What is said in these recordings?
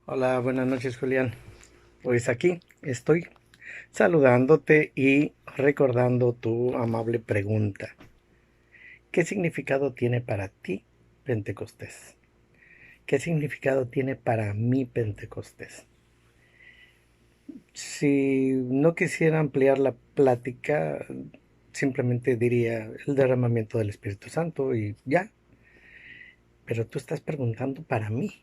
Hola, buenas noches, Julián. Pues aquí estoy saludándote y recordando tu amable pregunta. ¿Qué significado tiene para ti Pentecostés? ¿Qué significado tiene para mí Pentecostés? Si no quisiera ampliar la plática, simplemente diría el derramamiento del Espíritu Santo y ya. Pero tú estás preguntando para mí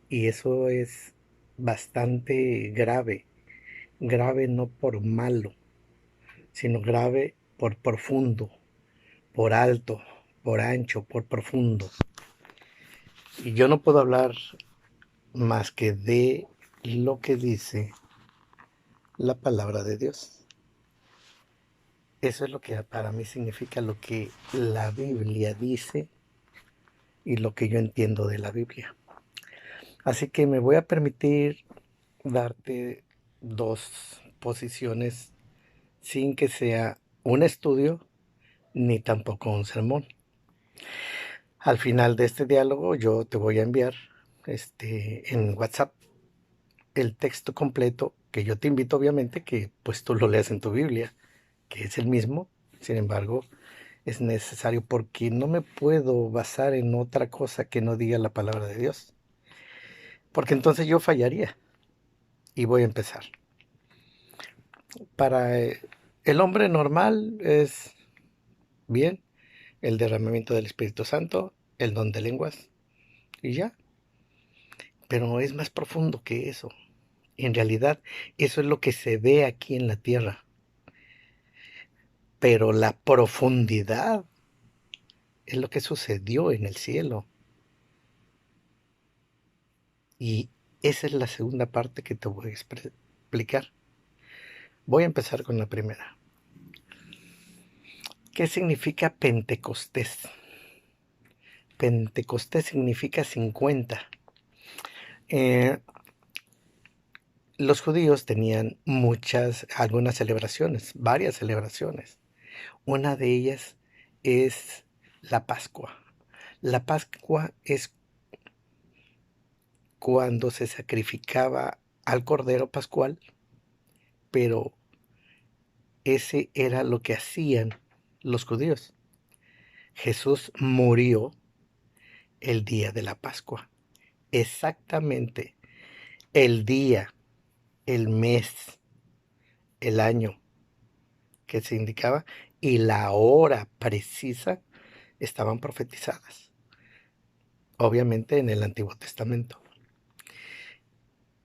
y eso es bastante grave. Grave no por malo, sino grave por profundo, por alto, por ancho, por profundo. Y yo no puedo hablar más que de lo que dice la palabra de Dios. Eso es lo que para mí significa lo que la Biblia dice y lo que yo entiendo de la Biblia. Así que me voy a permitir darte dos posiciones sin que sea un estudio ni tampoco un sermón. Al final de este diálogo yo te voy a enviar en WhatsApp el texto completo que yo te invito obviamente que pues tú lo leas en tu Biblia, que es el mismo. Sin embargo, es necesario porque no me puedo basar en otra cosa que no diga la palabra de Dios. Porque entonces yo fallaría y voy a empezar. Para el hombre normal es bien el derramamiento del Espíritu Santo, el don de lenguas y ya. Pero es más profundo que eso. En realidad, eso es lo que se ve aquí en la tierra. Pero la profundidad es lo que sucedió en el cielo. Y esa es la segunda parte que te voy a explicar. Voy a empezar con la primera. ¿Qué significa Pentecostés? Pentecostés significa 50. Eh, los judíos tenían algunas celebraciones, varias celebraciones. Una de ellas es la Pascua. La Pascua es cuando se sacrificaba al Cordero Pascual, pero ese era lo que hacían los judíos. Jesús murió el día de la Pascua, exactamente el día, el mes, el año que se indicaba y la hora precisa estaban profetizadas, obviamente en el Antiguo Testamento.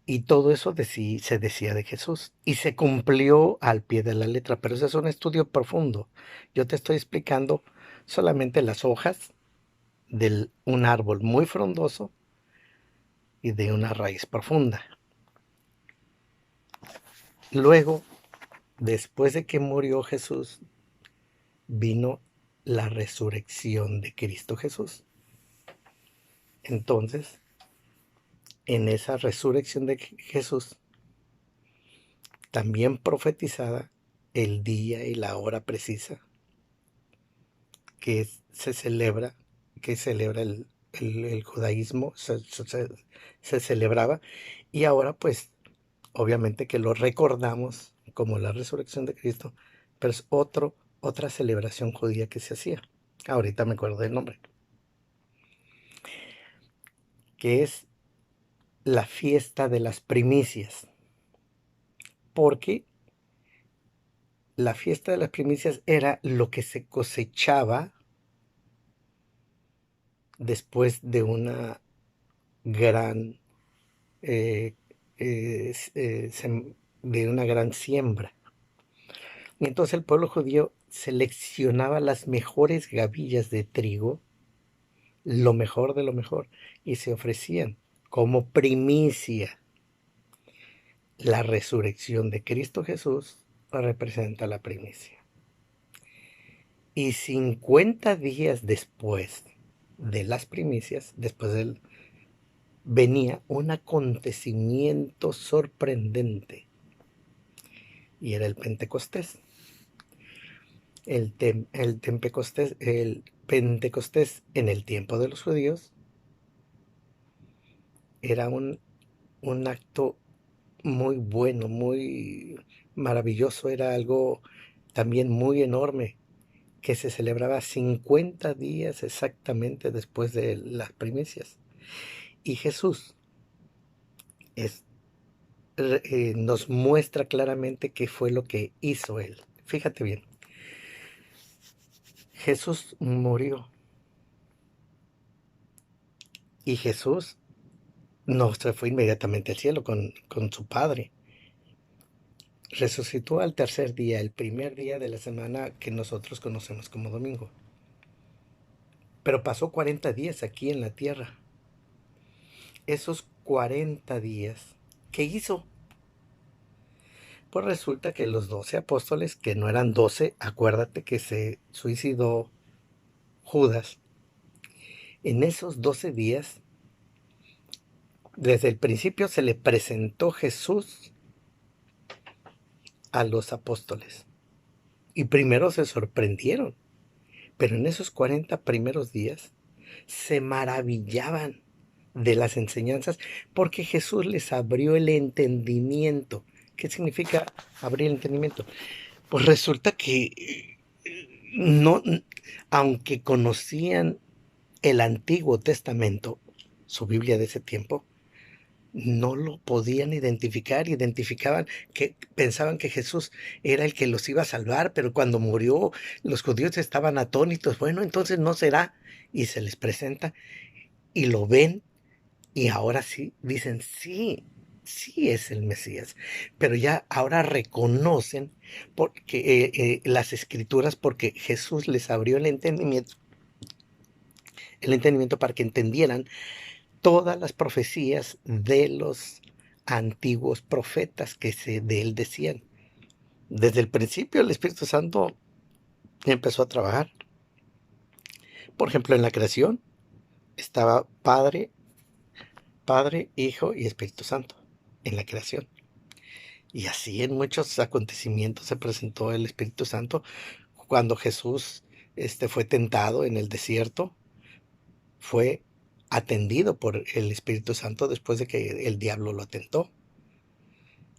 Y todo eso se decía de Jesús y se cumplió al pie de la letra, pero ese es un estudio profundo. Yo te estoy explicando solamente las hojas de un árbol muy frondoso y de una raíz profunda. Luego, después de que murió Jesús, vino la resurrección de Cristo Jesús. Entonces, en esa resurrección de Jesús, también profetizada el día y la hora precisa que se celebra, que celebra el judaísmo, se celebraba, y ahora pues obviamente que lo recordamos como la resurrección de Cristo, pero es otra celebración judía que se hacía. Ahorita me acuerdo del nombre, que es la fiesta de las primicias, porque la fiesta de las primicias era lo que se cosechaba después de una gran eh, de una gran siembra. Y entonces el pueblo judío seleccionaba las mejores gavillas de trigo, lo mejor de lo mejor, y se ofrecían como primicia. La resurrección de Cristo Jesús representa la primicia. Y 50 días después de las primicias, venía un acontecimiento sorprendente, y era el Pentecostés. El Pentecostés en el tiempo de los judíos era un acto muy bueno, muy maravilloso, era algo también muy enorme, que se celebraba 50 días exactamente después de las primicias. Y Jesús es, nos muestra claramente qué fue lo que hizo él. Fíjate bien, Jesús murió y Jesús no se fue inmediatamente al cielo con su Padre. Resucitó al tercer día, el primer día de la semana que nosotros conocemos como domingo. Pero pasó 40 días aquí en la tierra. Esos 40 días, ¿qué hizo? Pues resulta que los 12 apóstoles, que no eran 12, acuérdate que se suicidó Judas. En esos 12 días, desde el principio se le presentó Jesús a los apóstoles. Y primero se sorprendieron, pero en esos 40 primeros días se maravillaban de las enseñanzas porque Jesús les abrió el entendimiento. ¿Qué significa abrir el entendimiento? Pues resulta que no, aunque conocían el Antiguo Testamento, su Biblia de ese tiempo, no lo podían identificar, identificaban que pensaban que Jesús era el que los iba a salvar, pero cuando murió los judíos estaban atónitos, bueno, entonces no será, y se les presenta y lo ven y ahora sí dicen, sí, sí es el Mesías, pero ya ahora reconocen porque las escrituras, porque Jesús les abrió el entendimiento para que entendieran todas las profecías de los antiguos profetas que de él decían. Desde el principio el Espíritu Santo empezó a trabajar. Por ejemplo, en la creación estaba Padre, Hijo y Espíritu Santo en la creación. Y así en muchos acontecimientos se presentó el Espíritu Santo. Cuando Jesús fue tentado en el desierto, fue atendido por el Espíritu Santo después de que el diablo lo tentó.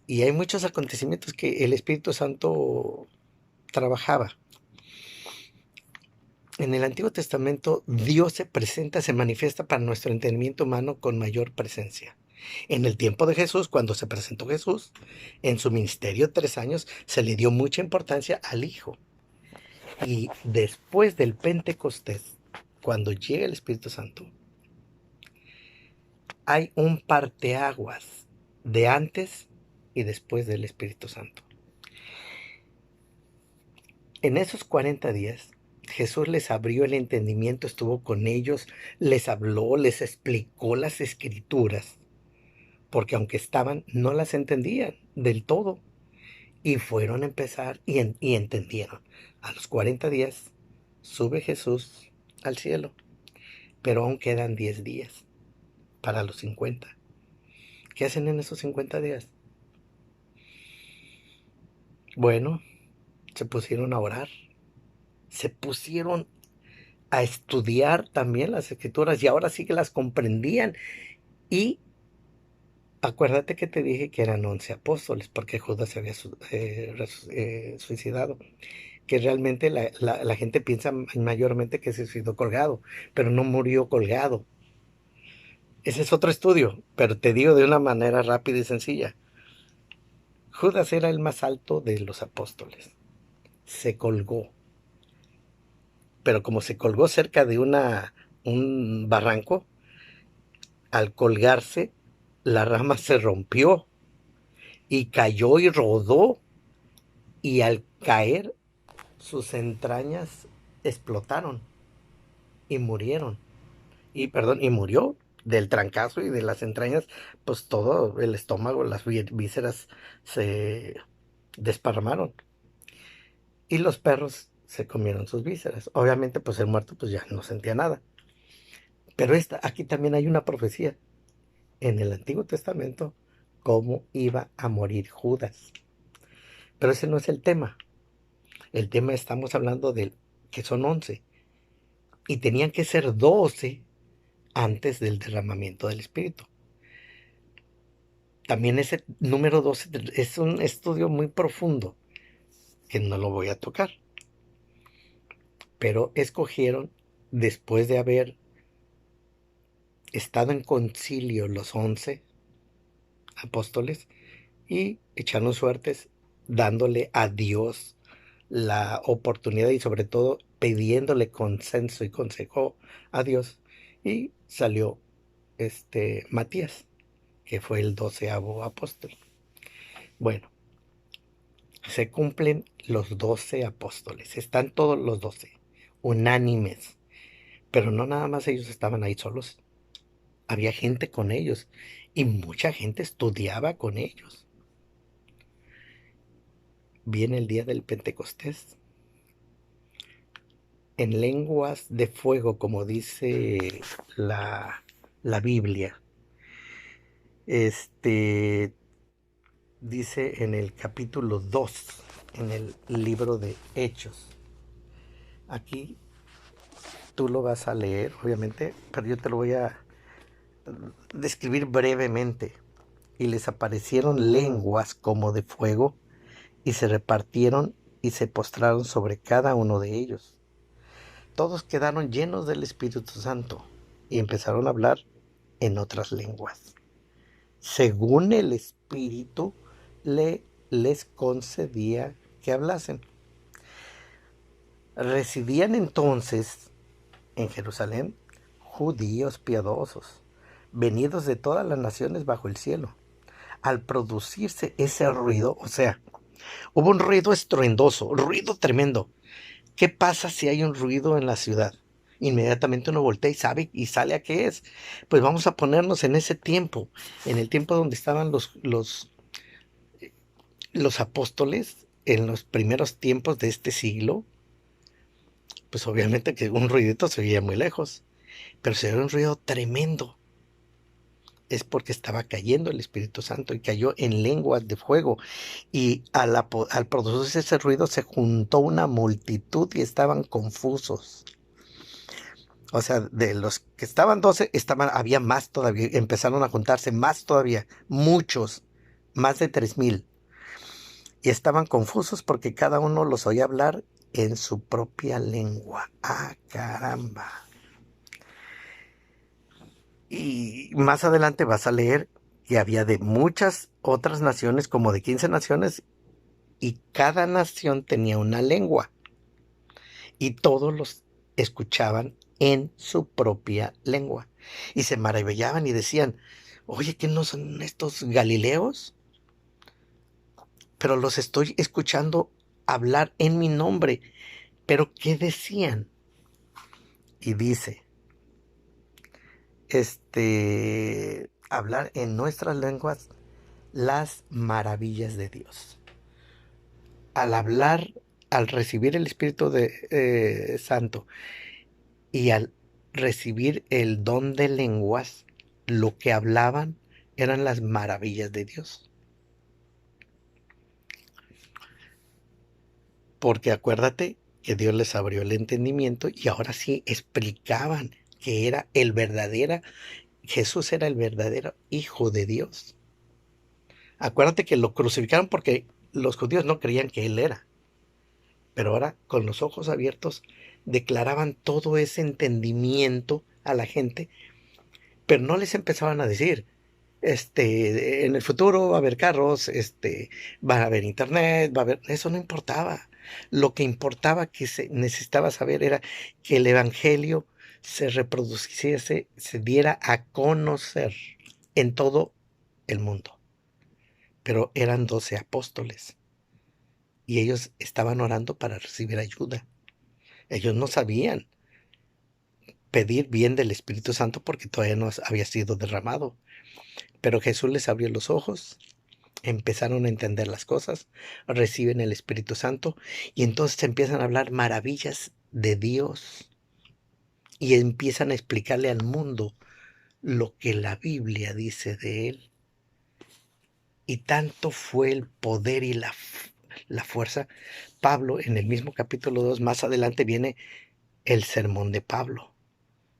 Y hay muchos acontecimientos que el Espíritu Santo trabajaba. En el Antiguo Testamento, Dios se presenta, se manifiesta para nuestro entendimiento humano con mayor presencia. En el tiempo de Jesús, cuando se presentó Jesús, en su ministerio 3 años, se le dio mucha importancia al Hijo. Y después del Pentecostés, cuando llega el Espíritu Santo, hay un parteaguas de antes y después del Espíritu Santo. En esos 40 días, Jesús les abrió el entendimiento, estuvo con ellos, les habló, les explicó las escrituras, porque aunque estaban, no las entendían del todo. Y fueron a empezar y entendieron. A los 40 días sube Jesús al cielo, pero aún quedan 10 días para los 50. ¿Qué hacen en esos 50 días? Bueno, se pusieron a orar, se pusieron a estudiar también las escrituras y ahora sí que las comprendían. Y acuérdate que te dije que eran 11 apóstoles porque Judas se había suicidado. Que realmente la gente piensa mayormente que se suicidó colgado, pero no murió colgado. Ese es otro estudio, pero te digo de una manera rápida y sencilla. Judas era el más alto de los apóstoles. Se colgó, pero como se colgó cerca de un barranco, al colgarse, la rama se rompió y cayó y rodó, y al caer sus entrañas explotaron y murieron. Y murió del trancazo y de las entrañas, pues todo el estómago, las vísceras se desparramaron. Y los perros se comieron sus vísceras. Obviamente, pues el muerto pues ya no sentía nada. Pero aquí también hay una profecía en el Antiguo Testamento cómo iba a morir Judas. Pero ese no es el tema. El tema estamos hablando de que son 11 y tenían que ser 12 antes del derramamiento del Espíritu. También ese número 12 es un estudio muy profundo que no lo voy a tocar, pero escogieron, después de haber estado en concilio los 11 apóstoles, y echaron suertes dándole a Dios la oportunidad y sobre todo pidiéndole consenso y consejo a Dios, y salió Matías, que fue el 12º apóstol. Bueno, se cumplen los 12 apóstoles, están todos los 12 unánimes, pero no nada más ellos estaban ahí solos, había gente con ellos y mucha gente estudiaba con ellos. Viene el día del Pentecostés, en lenguas de fuego, como dice la Biblia. Dice en el capítulo 2, en el libro de Hechos. Aquí tú lo vas a leer, obviamente, pero yo te lo voy a describir brevemente. Y les aparecieron lenguas como de fuego, y se repartieron y se postraron sobre cada uno de ellos. Todos quedaron llenos del Espíritu Santo y empezaron a hablar en otras lenguas, según el Espíritu les concedía que hablasen. Residían entonces en Jerusalén judíos piadosos, venidos de todas las naciones bajo el cielo. Al producirse ese ruido, o sea, hubo un ruido estruendoso, ruido tremendo. ¿Qué pasa si hay un ruido en la ciudad? Inmediatamente uno voltea y sabe y sale a qué es. Pues vamos a ponernos en ese tiempo, en el tiempo donde estaban los apóstoles, en los primeros tiempos de este siglo. Pues obviamente que un ruidito se oía muy lejos, pero se oía un ruido tremendo. Es porque estaba cayendo el Espíritu Santo y cayó en lenguas de fuego. Y al producirse ese ruido se juntó una multitud y estaban confusos. O sea, de los que estaban 12, había más todavía, empezaron a juntarse más todavía, muchos, más de 3,000. Y estaban confusos porque cada uno los oía hablar en su propia lengua. ¡Ah, caramba! Y más adelante vas a leer que había de muchas otras naciones, como de 15 naciones, y cada nación tenía una lengua. Y todos los escuchaban en su propia lengua. Y se maravillaban y decían, oye, ¿qué no son estos galileos? Pero los estoy escuchando hablar en mi nombre. ¿Pero qué decían? Y dice, hablar en nuestras lenguas las maravillas de Dios. Al hablar, al recibir el Espíritu Santo y al recibir el don de lenguas, lo que hablaban eran las maravillas de Dios. Porque acuérdate que Dios les abrió el entendimiento y ahora sí explicaban que era Jesús era el verdadero Hijo de Dios. Acuérdate que lo crucificaron porque los judíos no creían que Él era. Pero ahora, con los ojos abiertos, declaraban todo ese entendimiento a la gente, pero no les empezaban a decir, en el futuro va a haber carros, va a haber internet, eso no importaba. Lo que importaba que se necesitaba saber era que el evangelio se reproduciese, se diera a conocer en todo el mundo. Pero eran 12 apóstoles y ellos estaban orando para recibir ayuda. Ellos no sabían pedir bien del Espíritu Santo porque todavía no había sido derramado. Pero Jesús les abrió los ojos, empezaron a entender las cosas, reciben el Espíritu Santo y entonces empiezan a hablar maravillas de Dios y empiezan a explicarle al mundo lo que la Biblia dice de Él. Y tanto fue el poder y la fuerza. Pablo, en el mismo capítulo 2, más adelante viene el sermón de Pablo.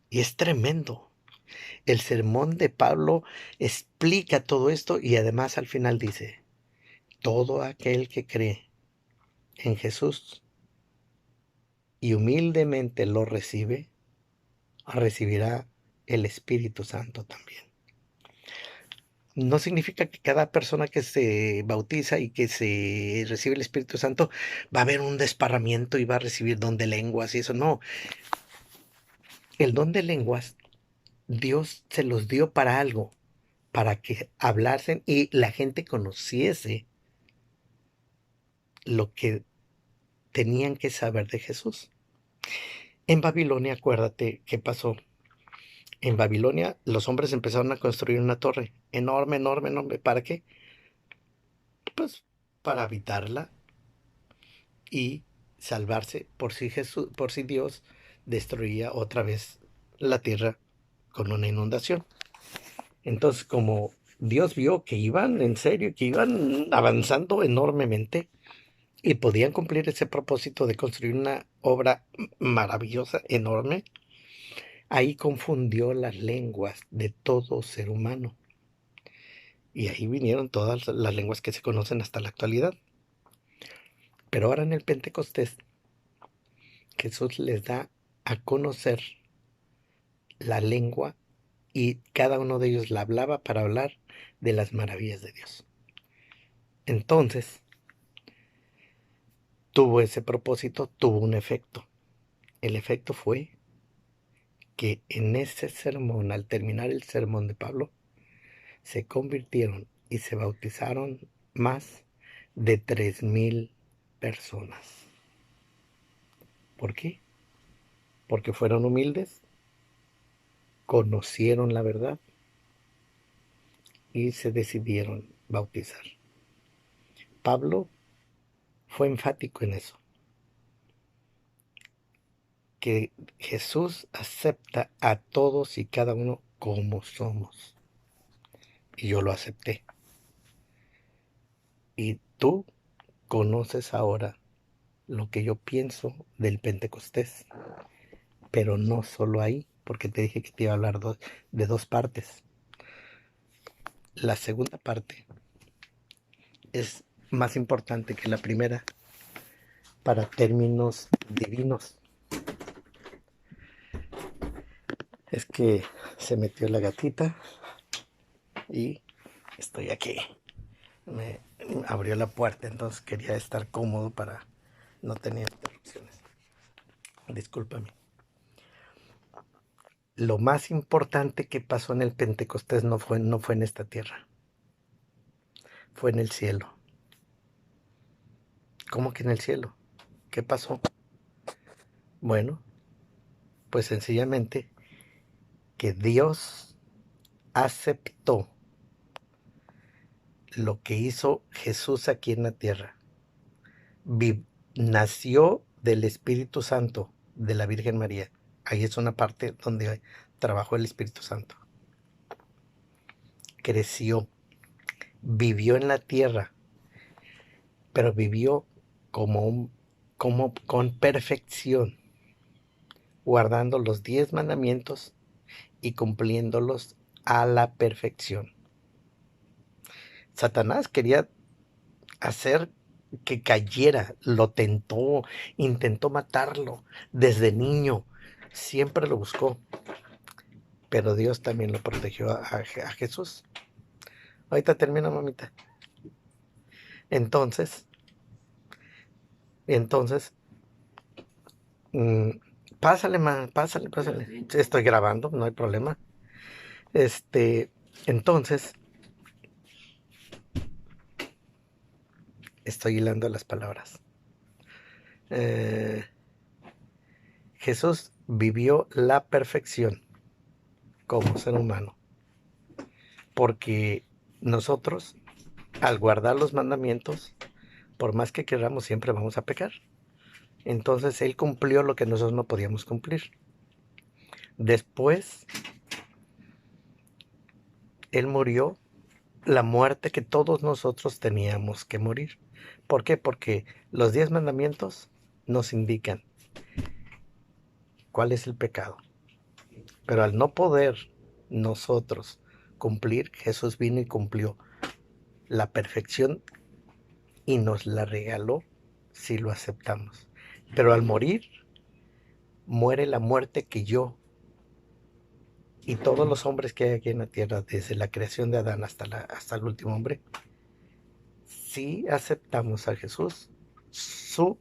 Y es tremendo. El sermón de Pablo explica todo esto y además al final dice, todo aquel que cree en Jesús y humildemente lo recibe, recibirá el Espíritu Santo también. No significa que cada persona que se bautiza y que se recibe el Espíritu Santo va a haber un desparramiento y va a recibir don de lenguas y eso. No, el don de lenguas Dios se los dio para algo, para que hablasen y la gente conociese lo que tenían que saber de Jesús. En Babilonia, acuérdate qué pasó. En Babilonia los hombres empezaron a construir una torre enorme, enorme, enorme. ¿Para qué? Pues para habitarla y salvarse por si Jesús, por si Dios destruía otra vez la tierra con una inundación. Entonces, como Dios vio que iban en serio, que iban avanzando enormemente y podían cumplir ese propósito de construir una obra maravillosa, enorme, ahí confundió las lenguas de todo ser humano. Y ahí vinieron todas las lenguas que se conocen hasta la actualidad. Pero ahora en el Pentecostés, Jesús les da a conocer la lengua y cada uno de ellos la hablaba para hablar de las maravillas de Dios. Entonces, tuvo ese propósito, tuvo un efecto. El efecto fue que en ese sermón, al terminar el sermón de Pablo, se convirtieron y se bautizaron más de 3,000 personas. ¿Por qué? Porque fueron humildes, conocieron la verdad y se decidieron bautizar. Pablo fue enfático en eso, que Jesús acepta a todos y cada uno como somos. Y yo lo acepté. Y tú conoces ahora lo que yo pienso del Pentecostés, pero no solo ahí, porque te dije que te iba a hablar de dos partes. La segunda parte es más importante que la primera para términos divinos. Es que se metió la gatita y estoy aquí. Me abrió la puerta, entonces quería estar cómodo para no tener interrupciones. Discúlpame. Lo más importante que pasó en el Pentecostés no fue en esta tierra, fue en el cielo. ¿Cómo que en el cielo? ¿Qué pasó? Bueno, pues sencillamente que Dios aceptó lo que hizo Jesús aquí en la tierra. Nació del Espíritu Santo de la Virgen María. Ahí es una parte donde trabajó el Espíritu Santo. Creció, vivió en la tierra, pero vivió como con perfección, guardando los 10 mandamientos y cumpliéndolos a la perfección. Satanás quería hacer que cayera, lo tentó, intentó matarlo desde niño, siempre lo buscó, pero Dios también lo protegió a Jesús. Ahorita termino, mamita. Entonces, entonces, mm, pásale, pásale, pásale. Estoy grabando, no hay problema. Entonces, estoy hilando las palabras. Jesús vivió la perfección como ser humano, porque nosotros, al guardar los mandamientos, por más que queramos, siempre vamos a pecar. Entonces Él cumplió lo que nosotros no podíamos cumplir. Después, Él murió la muerte que todos nosotros teníamos que morir. ¿Por qué? Porque los 10 mandamientos nos indican cuál es el pecado. Pero al no poder nosotros cumplir, Jesús vino y cumplió la perfección y nos la regaló si lo aceptamos. Pero al morir, muere la muerte que yo y todos los hombres que hay aquí en la tierra, desde la creación de Adán hasta el último hombre, si aceptamos a Jesús, su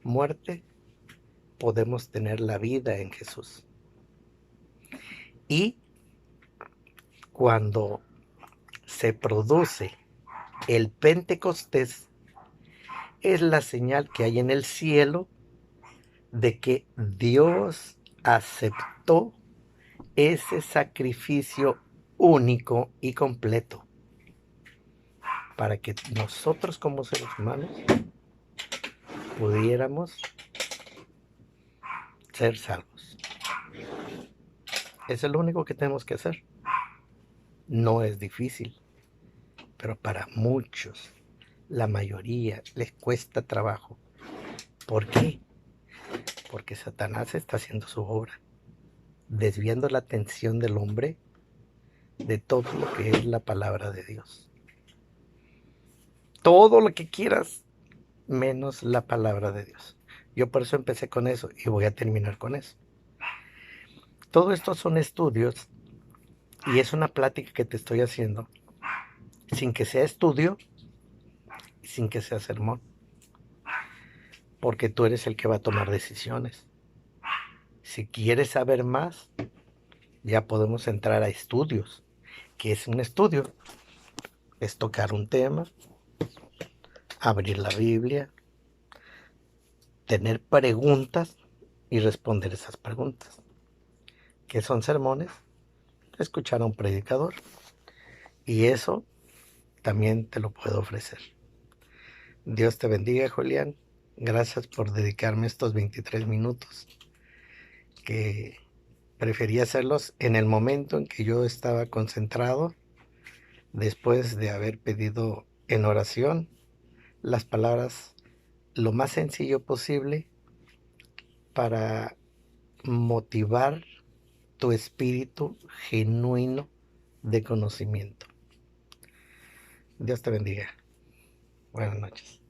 muerte, podemos tener la vida en Jesús. Y cuando se produce el Pentecostés, es la señal que hay en el cielo de que Dios aceptó ese sacrificio único y completo para que nosotros como seres humanos pudiéramos ser salvos. Eso es lo único que tenemos que hacer. No es difícil, pero para muchos, la mayoría, les cuesta trabajo. ¿Por qué? Porque Satanás está haciendo su obra, desviando la atención del hombre de todo lo que es la palabra de Dios. Todo lo que quieras, menos la palabra de Dios. Yo por eso empecé con eso y voy a terminar con eso. Todo esto son estudios y es una plática que te estoy haciendo sin que sea estudio y sin que sea sermón. Porque tú eres el que va a tomar decisiones. Si quieres saber más, ya podemos entrar a estudios. ¿Qué es un estudio? Es tocar un tema, abrir la Biblia, tener preguntas y responder esas preguntas. ¿Qué son sermones? Escuchar a un predicador. Y eso también te lo puedo ofrecer. Dios te bendiga, Julián. Gracias por dedicarme estos 23 minutos, que preferí hacerlos en el momento en que yo estaba concentrado, después de haber pedido en oración las palabras lo más sencillo posible para motivar tu espíritu genuino de conocimiento. Dios te bendiga. Buenas noches.